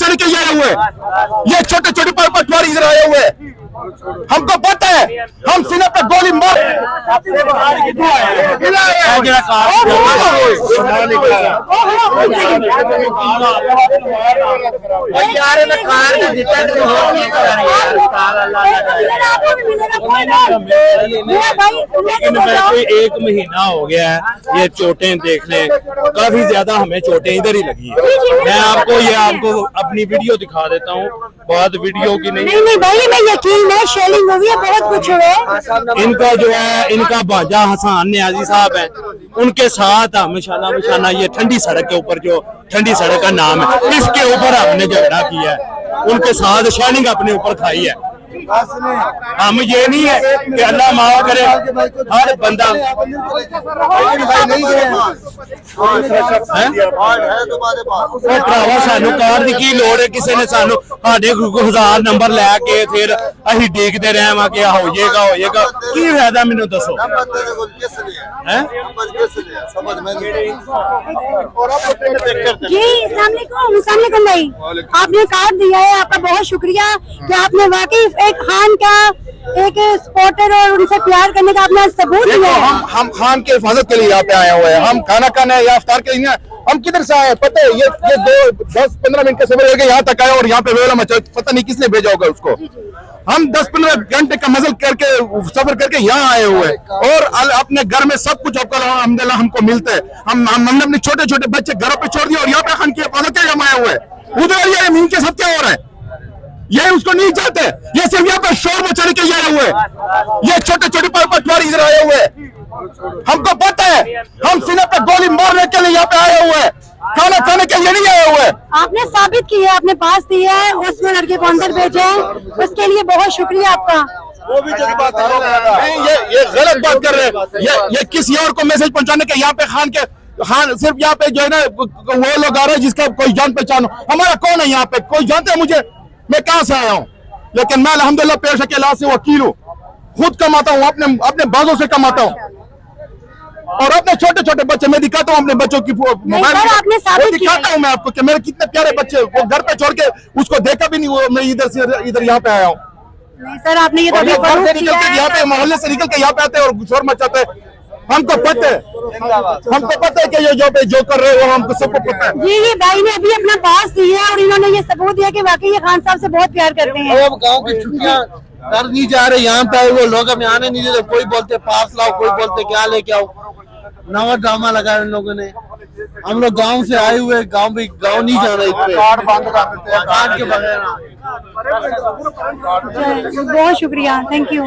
मचाने के लिए आए हुए हैं। ये छोटे छोटे पटवारी इधर आए हुए हैं, हमको पता है, हम सीने पे गोली मार एक महीना हो गया है ये चोटें देखने, काफी ज्यादा हमें चोटें इधर ही लगी है। मैं आपको अपनी वीडियो दिखा देता हूँ, बहुत वीडियो की नहीं भाई, मैं यकीन है शेलिंग हुई है, बहुत कुछ हुआ है। इनका जो है, इनका बाजा हसन न्याजी साहब है, उनके साथ हम शाना ये ठंडी सड़क के ऊपर, जो ठंडी सड़क का नाम है, इसके ऊपर हमने झगड़ा किया है, उनके साथ शेलिंग अपने ऊपर खाई है। हम ये नहीं है कि अल्लाह माफ करे हर बंदा भरावा सानू कार की की लोड़ है, किसी ने सानू साढ़े 1000 नंबर लैके फिर असी देखते रहे कि होएगा की फायदा, मैनू दसो जी। अस्सलाम भाई, आपने कार्ड दिया है, आपका बहुत शुक्रिया कि आपने वाकई एक खान का एक सपोर्टर और उनसे प्यार करने का आपने सबूत दिया है। हम खान की हिफाजत के लिए यहाँ पे आए हुए हैं, हम खाना खाने या इफ्तार के लिए। हम किधर से आए पता है, ये 10-15 मिनट का सफर होगा यहाँ तक आए, और यहाँ पे वेला मचा, पता नहीं किसने भेजा होगा उसको। हम 10-15 घंटे का मजल करके सफर करके यहाँ आए हुए हैं, और अपने घर में सब कुछ अल्हम्दुलिल्लाह हमको मिलता है। हमने अपने छोटे छोटे बच्चे घरों पे छोड़ दिए और यहाँ पे खान की हिफाजत के लिए हम आए हुए हैं। उधर ये इनके साथ क्या हो रहा है, ये उसको नहीं चाहते, ये सिर्फ यहाँ पे शोर मचाने के लिए आए हुए हैं। ये छोटे छोटे पटवारी इधर आए हुए हैं, हमको पता है, हम सीने पे गोली मारने के लिए यहाँ पे आए हुए हैं, खाना खाने के लिए नहीं आए हुए। आपने साबित किया, आपने पास दिया है, उसमें लड़के को अंदर भेजा है, उसके लिए बहुत शुक्रिया आपका। वो भी जो बात कर रहे हैं, ये गलत बात कर रहे हैं। ये किसी और को मैसेज पहुंचाने के, यहाँ पे खान सिर्फ यहाँ पे जो है ना वो लोग आ रहे हैं जिसका कोई जान पहचान हो। हमारा कौन है यहाँ पे, कोई जानते हैं मुझे, मैं कहाँ से आया हूँ? लेकिन मैं अल्हम्दुलिल्लाह पेशे के इलाज से वकील हूँ, खुद कमाता हूँ, अपने बाजों से कमाता हूँ, और अपने छोटे छोटे बच्चे मैं दिखाता हूँ, अपने बच्चों की मोबाइल दिखाता हूँ मैं आपको कि मेरे कितने प्यारे बच्चे, वो घर पे छोड़ के उसको देखा भी नहीं, वो मैं इधर से इधर यहाँ पे आया हूँ। नहीं सर, आपने ये तो घर से निकल के यहाँ पे, मोहल्ले से निकल के यहाँ पे आते हैं और शोर मचाते हैं। हमको पता है, कि ये जो कर रहे हो हमको सबको पता है। जी, ये भाई ने अभी अपना पास दिया और इन्होंने ये सबूत दिया कि वाकई ये खान साहब से बहुत प्यार करते हैं। अब गांव की छुट्टियां कर नहीं जा रहे, यहाँ पे वो लोग हमें आने नहीं देते, कोई बोलते पास लाओ, कोई बोलते क्या लेके आओ। नवा ड्रामा लगाया इन लोगों ने। हम लोग गांव से आए हुए, गांव नहीं जाना, इस पे कार्ड बंद कर देते हैं, कार्ड के बगैर। बहुत शुक्रिया, थैंक यू।